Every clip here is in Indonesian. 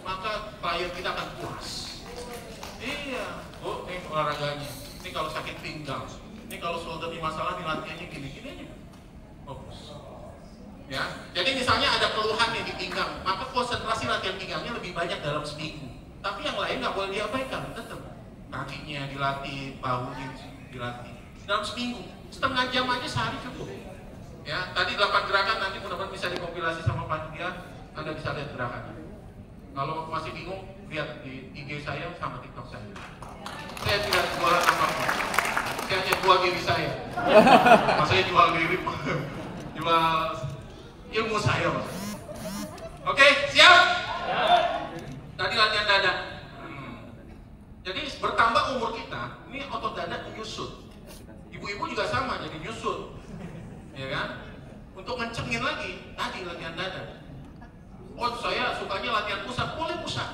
maka klien kita akan puas. Iya, oh ini olahraganya. Ini kalau sakit pinggang, ini kalau shoulder di masalah, nih latihannya gini-gini aja. Fokus. Ya, jadi misalnya ada keluhan nih di pinggang, maka konsentrasi latihan pinggangnya lebih banyak dalam seminggu. Tapi yang lain nggak boleh diabaikan, tetap kakinya dilatih, bahunya dilatih dalam seminggu. Setengah jam aja sehari cukup. Ya, tadi 8 gerakan, nanti mudah-mudahan bisa dikompilasi sama panitia, Anda bisa lihat gerakannya. Kalau masih bingung, lihat di IG saya sama TikTok saya. Saya tidak jualan apapun, saya hanya jual diri saya. Maksudnya jual diri, jual ilmu saya, Mas. Oke, siap? Tadi latihan dada. Jadi bertambah umur kita, ini otot dada menyusut. Ibu-ibu juga sama, jadi nyusut, ya kan? Untuk ngencengin lagi, tadi latihan dada. Oh, saya sukanya latihan pusat, boleh pusat.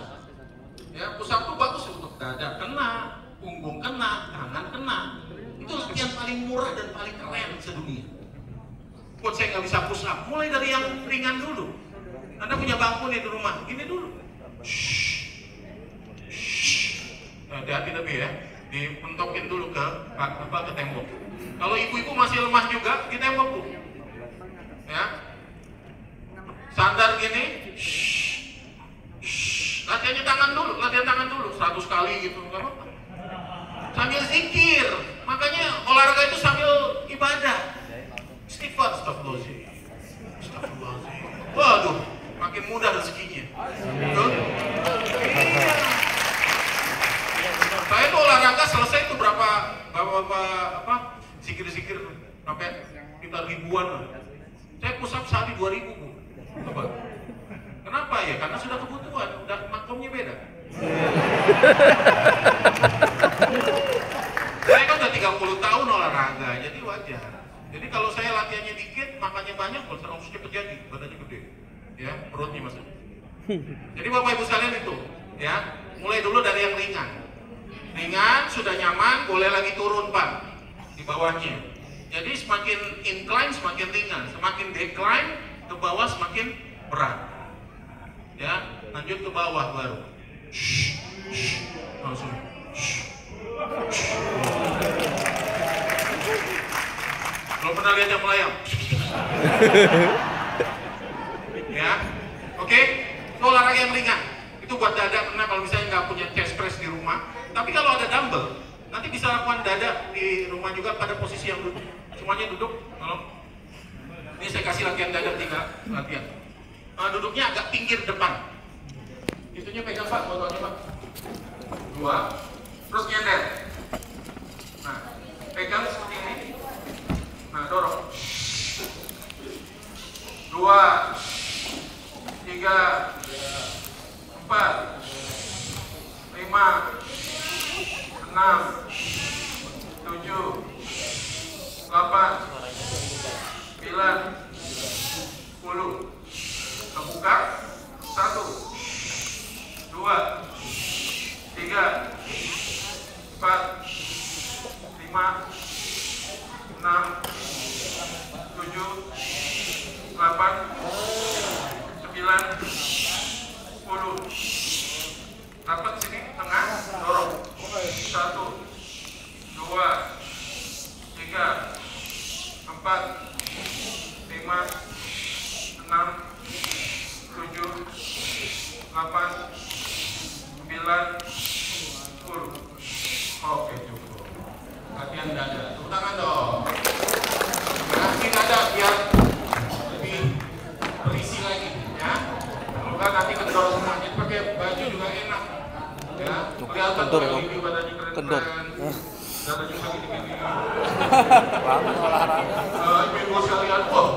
Ya, pusat tuh bagus untuk dada kena, punggung kena, tangan kena. Itu latihan paling murah dan paling keren sedunia. Buat saya nggak bisa push up, mulai dari yang ringan dulu. Anda punya bangku nih di rumah, gini dulu. Hati-hati tapi ya, dipentokin dulu ke tembok. Kalau ibu-ibu masih lemah juga, di tembok bu. Ya, sandar gini. Latihannya tangan dulu, latihan tangan dulu, 100 kali gitu, nggak apa-apa. Sambil zikir, makanya olahraga itu sambil ibadah. Istighfar, astagfirullahaladzim. Waduh, makin mudah rezekinya. Iya. Saya tuh olahraga selesai itu berapa zikir-zikir sampai kita ribuan. Saya push up sehari 2000 bu. Coba. Kenapa ya? Karena sudah kebutuhan, udah maklumnya beda. Saya kan udah 30 tahun olahraga, jadi wajar. Jadi kalau saya latihannya dikit, makannya banyak, harus cepet jadi, badannya gede, ya perutnya maksudnya. Jadi bapak ibu sekalian itu, ya mulai dulu dari yang ringan. Ringan sudah nyaman, boleh lagi turun pak di bawahnya. Jadi semakin incline semakin ringan, semakin decline ke bawah semakin berat. Ya, lanjut ke bawah baru. Langsung. Kalau pernah lihat yang melayang. Ya, oke. Itu olahraga yang ringan. Itu buat dada, karena kalau misalnya nggak punya chest press di rumah. Tapi kalau ada dumbbell, nanti bisa lakukan dada di rumah juga pada posisi yang duduk. Semuanya duduk. Tolong. Ini saya kasih latihan dada 3 latihan. Duduknya agak pinggir depan. Itunya pegang pak, botolnya pak. 2. Terus nyender. Nah, pegang seperti ini. Nah, dorong. 2, 3, 4, 5, 6, 7, 8, 9, 10. Terbuka. 1, 2, 3, 4, 5, 6, 7, 8, 9, 10. Dapat sini tengah, dorong. 1, 2, 3, 4, 5, 6, 7, 8, 9, 10. Oke, cukup. Latihan dada. Tepuk tangan dong. Gerakin dada biar lebih berisi lagi, ya. Kalau nggak nanti kendor semua. Jadi pakai baju juga enak, ya. Kelihatan tuh ini badannya keren-keren. Dada juga gini-gini. Ibu sekalian, wah,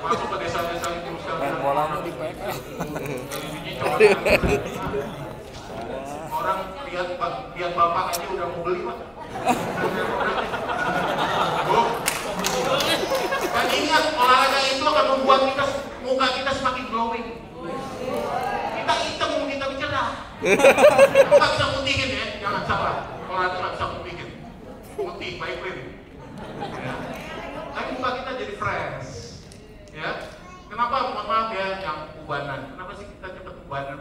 masuk ke desa-desa itu sekalian. Bolanya di PS. Orang lihat bapak aja udah mau beli pak. Dan ingat, olahraga itu akan membuat muka kita semakin glowing. Kita hitam, kita cerah. Nggak bisa putihin ya, jangan salah. Olahraga nggak bisa putihin. Putih, baik clean. Ya. Tapi muka kita jadi fresh. Ya. Kenapa, mohon maaf ya, yang ubanan? Kenapa sih kita cepat ubanan?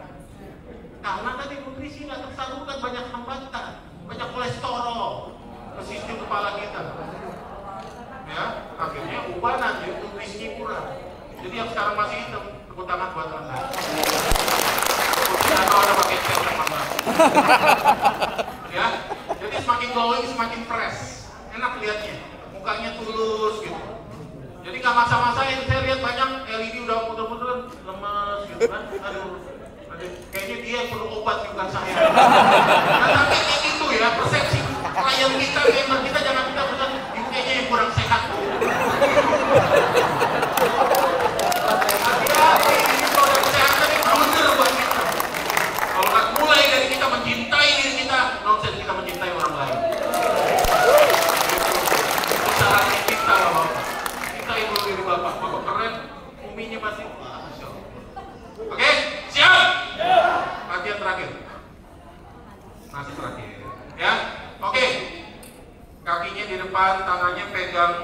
Karena tadi nutrisi nggak tersalurkan, banyak hambatan, banyak kolesterol ke sistem kepala kita. Ya, akhirnya ubah nanti nutrisinya kurang. Jadi yang sekarang masih hitam, tepuk tangan buat Anda. Atau Anda pakai cat sama Anda. Ya, jadi semakin glowing, semakin fresh, enak lihatnya, mukanya tulus gitu. Jadi nggak maksa-maksain, saya lihat banyak LED udah puter-puter lemes gitu kan. Aduh, kayaknya dia yang perlu obat bukan saya. Nah, tapi kayak gitu ya, persepsi klien kita, member kita jangan kita pesan, ibu kayaknya yang kurang sehat. Hati-hati, ini produk kesehatan yang bener buat kita. Kalau nggak mulai dari kita mencintai diri kita, nonsense kita mencintai orang lain. Itu syaratnya kita, Bapak. Kita ibu diri Bapak keren, uminya pasti. Oke, siap? Latihan terakhir. Masih terakhir. Ya, oke. Kakinya di depan, tangannya pegang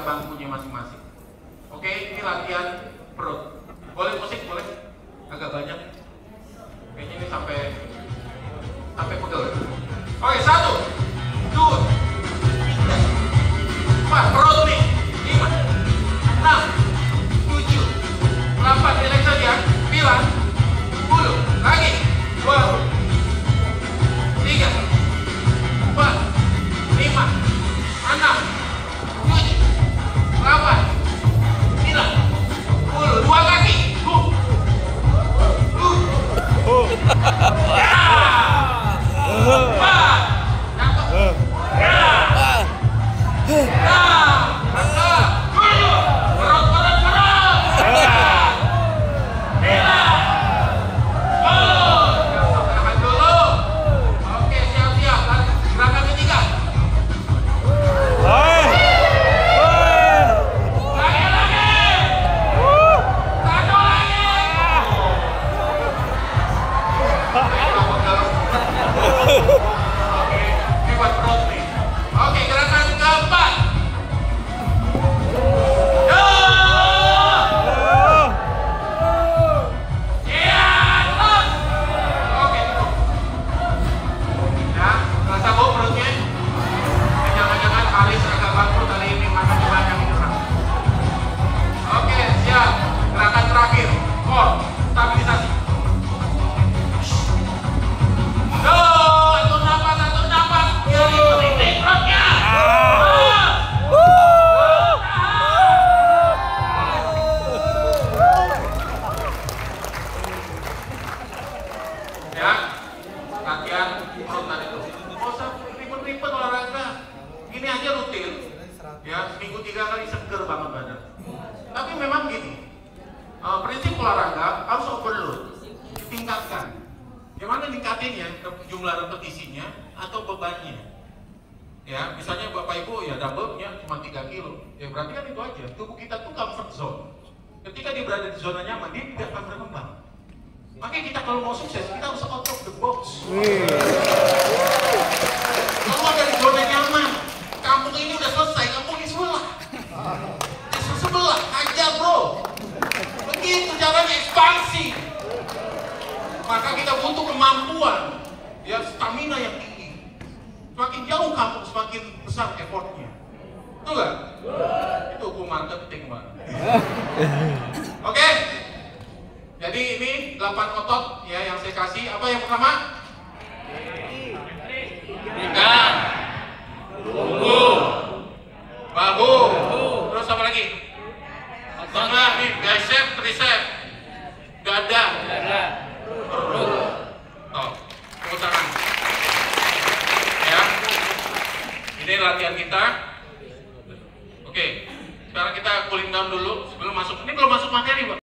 bangkunya masing-masing. Oke, ini latihan perut. Boleh musik, boleh? Agak banyak. Kayaknya ini sampai pegel. Oke, 1, 2, 3, 4, perut nih. 5, 6, 7, 8, relax saja. 9, 10, lagi. 2, 3, 4, 5, 6, 7, 8, 9, 10, 2 kaki. Prinsip olahraga harus overload, tingkatkan. Gimana ningkatinnya? Jumlah repetisinya atau bebannya. Ya, misalnya Bapak Ibu ya dumbbellnya cuma 3 kilo. Ya berarti kan itu aja. Tubuh kita tuh comfort zone. Ketika dia berada di zona nyaman, dia tidak akan berkembang. Makanya kita kalau mau sukses, kita harus out of the box. Keluar dari zona nyaman. Kampung ini udah selesai, kampung di sebelah. Di sebelah aja, bro. Begitu caranya ekspansi. Maka kita butuh kemampuan, ya stamina yang tinggi. Semakin jauh kampung, semakin besar effortnya. Betul nggak? Itu hukum marketing, Pak. Oke. Jadi ini 8 otot ya yang saya kasih. Apa yang pertama? Pinggang, punggung, bahu. Terus apa lagi? Tengah nih, bicep, tricep, dada, perut. Oh, tepuk tangan. Ya. Ini latihan kita. Oke. Sekarang kita cooling down dulu sebelum masuk. Ini belum masuk materi, Pak.